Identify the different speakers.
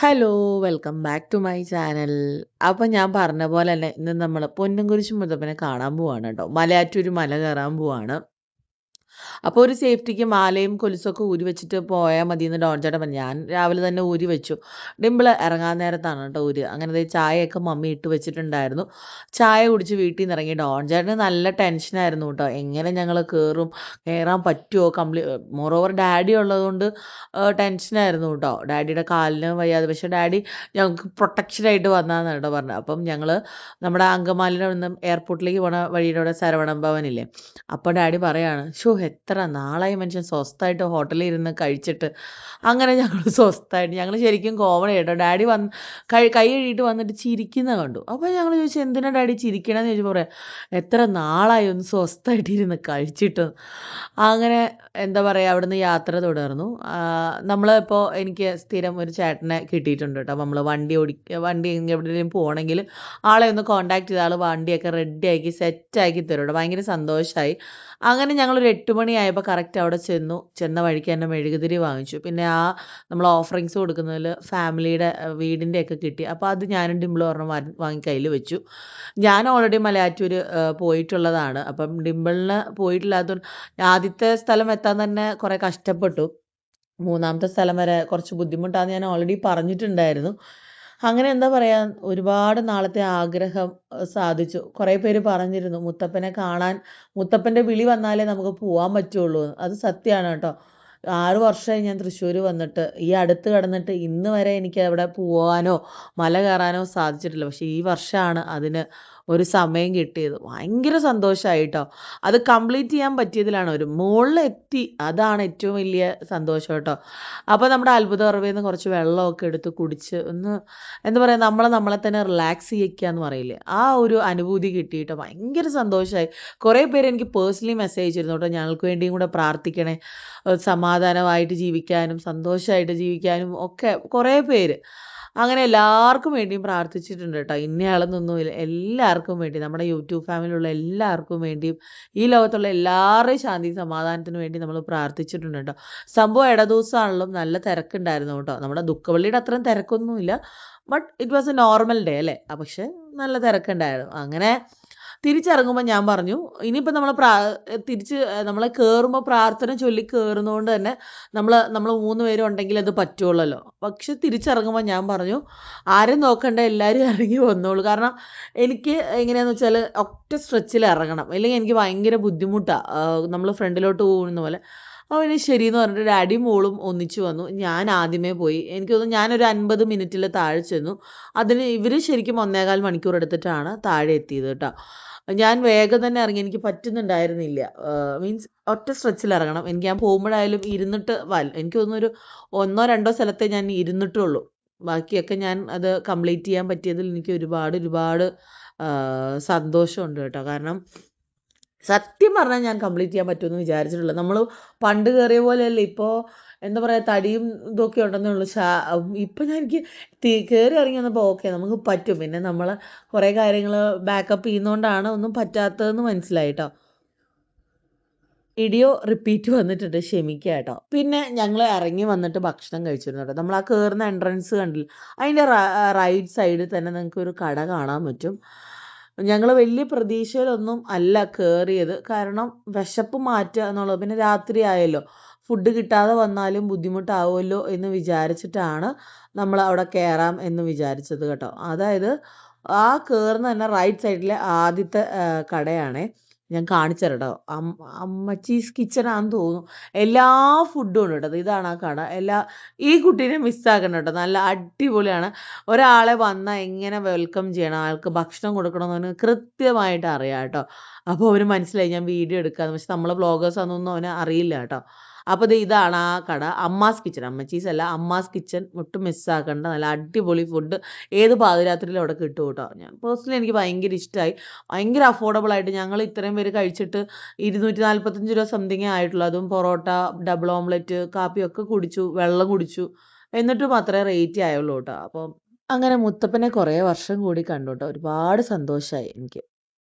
Speaker 1: Hello, welcome back to my channel. അപ്പം ഞാൻ പറഞ്ഞ പോലെ തന്നെ ഇന്ന് നമ്മൾ പൊന്നുംകുരിശ് മുത്തപ്പനെ കാണാൻ പോവാണ് കേട്ടോ. മലയാറ്റൂർ മല കയറാൻ പോവാണ്. അപ്പോൾ ഒരു സേഫ്റ്റിക്ക് മാലയും കൊലുസൊക്കെ ഊരി വെച്ചിട്ട് പോയാൽ മതി എന്ന് ഡോൺ ചേട്ടൻ പറഞ്ഞു. ഞാൻ രാവിലെ തന്നെ ഊരി വെച്ചു. ഡിമ്പിൾ ഇറങ്ങാൻ നേരത്താണ് കേട്ടോ ഊരി. അങ്ങനെ ദേ ചായയൊക്കെ മമ്മി ഇട്ട് വെച്ചിട്ടുണ്ടായിരുന്നു. ചായ കുടിച്ച് വീട്ടിൽ നിന്ന് ഇറങ്ങി. ഡോൺ ചേട്ടന് നല്ല ടെൻഷനായിരുന്നു കേട്ടോ. എങ്ങനെ ഞങ്ങൾ കയറാൻ പറ്റുമോ? മോറോവർ ഡാഡി ഉള്ളതുകൊണ്ട് ടെൻഷനായിരുന്നു കേട്ടോ. ഡാഡിയുടെ കാലിന് വയ്യാതെ. പക്ഷേ ഡാഡി ഞങ്ങൾക്ക് പ്രൊട്ടക്ഷനായിട്ട് വന്നതെന്ന് കേട്ടോ പറഞ്ഞത്. അപ്പം ഞങ്ങൾ നമ്മുടെ അങ്കമാലിയിൽ നിന്നും എയർപോർട്ടിലേക്ക് പോണ വഴിയുടെ അവിടെ ശരവണ ഭവനില്ലേ, അപ്പോൾ ഡാഡി പറയാണ്, ഷോ എത്ര നാളായി മനുഷ്യൻ സ്വസ്ഥമായിട്ട് ഹോട്ടലിൽ ഇരുന്ന് കഴിച്ചിട്ട്. അങ്ങനെ ഞങ്ങൾ സ്വസ്ഥമായിട്ട് ഞങ്ങൾ ശരിക്കും കോമഡി കേട്ടോ. ഡാഡി കൈ കഴുകിയിട്ട് വന്നിട്ട് ചിരിക്കുന്ന കണ്ടു. അപ്പോൾ ഞങ്ങൾ ചോദിച്ചു, എന്തിനാ ഡാഡി ചിരിക്കണമെന്ന് ചോദിച്ചപ്പോൾ പറയാം, എത്ര നാളായി ഒന്ന് സ്വസ്ഥമായിട്ട് ഇരുന്ന് കഴിച്ചിട്ട്. അങ്ങനെ എന്താ പറയുക, അവിടുന്ന് യാത്ര തുടർന്നു. നമ്മളിപ്പോൾ എനിക്ക് സ്ഥിരം ഒരു ചേട്ടനെ കിട്ടിയിട്ടുണ്ട് കേട്ടോ. നമ്മൾ വണ്ടി എവിടെയെങ്കിലും പോകണമെങ്കിൽ ആളെ ഒന്ന് കോൺടാക്ട് ചെയ്ത ആൾ വണ്ടിയൊക്കെ റെഡിയാക്കി സെറ്റാക്കി തരും കേട്ടോ. ഭയങ്കര സന്തോഷമായി. അങ്ങനെ ഞങ്ങളൊരു 8 മണിയായപ്പോൾ കറക്റ്റ് അവിടെ ചെന്ന വഴിക്ക് തന്നെ മെഴുകുതിരി വാങ്ങിച്ചു. പിന്നെ നമ്മൾ ഓഫറിങ്സ് കൊടുക്കുന്നതിൽ ഫാമിലിയുടെ വീടിൻ്റെയൊക്കെ കിട്ടി. അപ്പോൾ അത് ഞാനും ഡിംപിളും ഒരെണ്ണം വാങ്ങി കയ്യിൽ വെച്ചു. ഞാൻ ഓൾറെഡി മലയാറ്റൂർ പോയിട്ടുള്ളതാണ്. അപ്പം ഡിംപിളിന് പോയിട്ടില്ലാത്തതുകൊണ്ട് ആദ്യത്തെ സ്ഥലം എത്താൻ തന്നെ കുറേ കഷ്ടപ്പെട്ടു. മൂന്നാമത്തെ സ്ഥലം വരെ കുറച്ച് ബുദ്ധിമുട്ടാണെന്ന് ഞാൻ ഓൾറെഡി പറഞ്ഞിട്ടുണ്ടായിരുന്നു. അങ്ങനെ എന്താ പറയുക, ഒരുപാട് നാളത്തെ ആഗ്രഹം സാധിച്ചു. കുറേ പേര് പറഞ്ഞിരുന്നു മുത്തപ്പനെ കാണാൻ, മുത്തപ്പൻ്റെ വിളി വന്നാലേ നമുക്ക് പോകാൻ പറ്റുള്ളൂ എന്ന്. അത് സത്യമാണ് കേട്ടോ. 6 വർഷമായി ഞാൻ തൃശ്ശൂർ വന്നിട്ട്. ഈ അടുത്ത് കിടന്നിട്ട് ഇന്ന് വരെ എനിക്ക് അവിടെ പോകാനോ മല കയറാനോ സാധിച്ചിട്ടില്ല. പക്ഷേ ഈ വർഷമാണ് അതിന് ഒരു സമയം കിട്ടിയത്. ഭയങ്കര സന്തോഷമായി കേട്ടോ. അത് കംപ്ലീറ്റ് ചെയ്യാൻ പറ്റിയതിലാണ് മുകളിലെത്തി. അതാണ് ഏറ്റവും വലിയ സന്തോഷം കേട്ടോ. അപ്പോൾ നമ്മുടെ അത്ഭുത ഉറവയിൽ നിന്ന് കുറച്ച് വെള്ളമൊക്കെ എടുത്ത് കുടിച്ച് ഒന്ന് എന്താ പറയുക, നമ്മളെ തന്നെ റിലാക്സ് ചെയ്യിക്കുക എന്ന് പറയില്ലേ, ആ ഒരു അനുഭൂതി കിട്ടിയിട്ട് ഭയങ്കര സന്തോഷമായി. കുറേ പേര് എനിക്ക് പേഴ്സണലി മെസ്സേജ് അയച്ചിരുന്നു കേട്ടോ, ഞങ്ങൾക്ക് വേണ്ടിയും കൂടെ പ്രാർത്ഥിക്കണേ, സമാധാനമായിട്ട് ജീവിക്കാനും സന്തോഷമായിട്ട് ജീവിക്കാനും ഒക്കെ കുറേ പേര്. അങ്ങനെ എല്ലാവർക്കും വേണ്ടിയും പ്രാർത്ഥിച്ചിട്ടുണ്ട് കേട്ടോ. ഇന്നയാളെന്നൊന്നുമില്ല, എല്ലാവർക്കും വേണ്ടി, നമ്മുടെ യൂട്യൂബ് ഫാമിലിയുള്ള എല്ലാവർക്കും വേണ്ടിയും ഈ ലോകത്തുള്ള എല്ലാവരുടെയും ശാന്തി സമാധാനത്തിന് വേണ്ടി നമ്മൾ പ്രാർത്ഥിച്ചിട്ടുണ്ട് കേട്ടോ. സംഭവം ഇടദിവസമാണെങ്കിലും നല്ല തിരക്കുണ്ടായിരുന്നു കേട്ടോ. നമ്മുടെ ദുഃഖവെള്ളിയുടെ അത്രയും തിരക്കൊന്നുമില്ല. But it was a normal day അല്ലേ. പക്ഷെ നല്ല തിരക്കുണ്ടായിരുന്നു. അങ്ങനെ തിരിച്ചിറങ്ങുമ്പോൾ ഞാൻ പറഞ്ഞു, ഇനിയിപ്പോൾ നമ്മൾ കയറുമ്പോൾ പ്രാർത്ഥന ചൊല്ലി കയറുന്നതുകൊണ്ട് തന്നെ നമ്മൾ 3 പേരും ഉണ്ടെങ്കിൽ അത് പറ്റുള്ളല്ലോ. പക്ഷെ തിരിച്ചിറങ്ങുമ്പോൾ ഞാൻ പറഞ്ഞു, ആരും നോക്കണ്ട, എല്ലാവരും ഇറങ്ങി വന്നോളൂ. കാരണം എനിക്ക് എങ്ങനെയാണെന്ന് വെച്ചാൽ ഒറ്റ സ്ട്രെച്ചിൽ ഇറങ്ങണം, അല്ലെങ്കിൽ എനിക്ക് ഭയങ്കര ബുദ്ധിമുട്ടാണ്. നമ്മൾ ഫ്രണ്ടിലോട്ട് പോകുന്ന പോലെ. അവന് ശരിയെന്ന് പറഞ്ഞിട്ട് ഡാഡിയും മോളും ഒന്നിച്ചു വന്നു. ഞാൻ ആദ്യമേ പോയി. എനിക്ക് തോന്നുന്നു ഞാനൊരു 50 മിനിറ്റിൽ താഴെ ചെന്നു. അതിന് ഇവർ ശരിക്കും 1.25 മണിക്കൂർ എടുത്തിട്ടാണ് താഴെ എത്തിയത് കേട്ടോ. ഞാൻ വേഗം തന്നെ ഇറങ്ങി. എനിക്ക് പറ്റുന്നുണ്ടായിരുന്നില്ല. മീൻസ് ഒറ്റ സ്ട്രെച്ചിൽ ഇറങ്ങണം. ഞാൻ പോകുമ്പോഴായാലും ഇരുന്നിട്ട് എനിക്ക് തോന്നുന്നു ഒരു 1-2 സ്ഥലത്തേ ഞാൻ ഇരുന്നിട്ടുള്ളൂ. ബാക്കിയൊക്കെ ഞാൻ അത് കംപ്ലീറ്റ് ചെയ്യാൻ പറ്റിയതിൽ എനിക്ക് ഒരുപാട് സന്തോഷമുണ്ട് കേട്ടോ. കാരണം സത്യം പറഞ്ഞാൽ ഞാൻ കംപ്ലീറ്റ് ചെയ്യാൻ പറ്റുമെന്ന് വിചാരിച്ചിട്ടുള്ള. നമ്മൾ പണ്ട് കയറിയ പോലെയല്ല ഇപ്പോൾ. എന്താ പറയുക, തടിയും ഇതൊക്കെ ഉണ്ടെന്നേ ഉള്ളൂ. ഇപ്പം എനിക്ക് കയറി ഇറങ്ങി വന്നപ്പോൾ ഓക്കെ നമുക്ക് പറ്റും. പിന്നെ നമ്മൾ കുറേ കാര്യങ്ങൾ ബാക്കപ്പ് ചെയ്യുന്നതുകൊണ്ടാണ് ഒന്നും പറ്റാത്തതെന്ന് മനസ്സിലായി കേട്ടോ. വീഡിയോ റിപ്പീറ്റ് വന്നിട്ടുണ്ട്, ക്ഷമിക്കുക കേട്ടോ. പിന്നെ ഞങ്ങൾ ഇറങ്ങി വന്നിട്ട് ഭക്ഷണം കഴിച്ചിരുന്നു കേട്ടോ. നമ്മൾ ആ കയറുന്ന എൻട്രൻസ് കണ്ടില്ല, അതിൻ്റെ റൈറ്റ് സൈഡിൽ തന്നെ നിങ്ങൾക്ക് ഒരു കട കാണാൻ പറ്റും. ഞങ്ങൾ വലിയ പ്രതീക്ഷയിലൊന്നും അല്ല കയറിയത്. കാരണം വിശപ്പ് മാറ്റുക എന്നുള്ളത്, പിന്നെ രാത്രി ആയല്ലോ, ഫുഡ് കിട്ടാതെ വന്നാലും ബുദ്ധിമുട്ടാവുമല്ലോ എന്ന് വിചാരിച്ചിട്ടാണ് നമ്മൾ അവിടെ കയറാം എന്ന് വിചാരിച്ചത് കേട്ടോ. അതായത് ആ കയറുന്ന തന്നെ റൈറ്റ് സൈഡിലെ ആദ്യത്തെ കടയാണേ. ഞാൻ കാണിച്ചു തരാം കേട്ടോ. അമ്മച്ചീസ് കിച്ചണാന്ന് തോന്നുന്നു. എല്ലാ ഫുഡും ഉണ്ട് കേട്ടോ. ഇതാണ് ആ കട. ഈ കുട്ടീനെ മിസ്സാക്കണം കേട്ടോ. നല്ല അടിപൊളിയാണ്. ഒരാളെ വന്നാൽ എങ്ങനെ വെൽക്കം ചെയ്യണം, ആൾക്ക് ഭക്ഷണം കൊടുക്കണമെന്ന് കൃത്യമായിട്ട് അറിയാം കേട്ടോ. അപ്പോൾ അവന് മനസ്സിലായി ഞാൻ വീഡിയോ എടുക്കാമെന്ന്. പക്ഷെ നമ്മൾ വ്ളോഗേഴ്സ് ആണെന്നൊന്നും അവന് അറിയില്ല കേട്ടോ. അപ്പോൾ ഇതാണ് ആ കട. അമ്മാസ് കിച്ചൺ, അമ്മച്ചീസ് അല്ല, അമ്മാസ് കിച്ചൺ. ഒട്ടും മിസ്സാക്കണ്ട. നല്ല അടിപൊളി ഫുഡ് ഏത് പാതിരാത്രിയിലും അവിടെ കിട്ടും കേട്ടോ. ഞാൻ പേഴ്സണലി എനിക്ക് ഭയങ്കര ഇഷ്ടമായി. ഭയങ്കര അഫോർഡബിൾ ആയിട്ട് ഞങ്ങൾ ഇത്രയും പേര് കഴിച്ചിട്ട് 245 രൂപ സംതിങ്ങേ ആയിട്ടുള്ളൂ. അതും പൊറോട്ട, ഡബിൾ ഓംലെറ്റ്, കാപ്പിയൊക്കെ കുടിച്ചു, വെള്ളം കുടിച്ചു. എന്നിട്ടും അത്രേ റേറ്റ് ആയുള്ളൂ കേട്ടോ. അപ്പം അങ്ങനെ മുത്തപ്പനെ കുറേ വർഷം കൂടി കണ്ടു കേട്ടോ. ഒരുപാട് സന്തോഷമായി എനിക്ക്.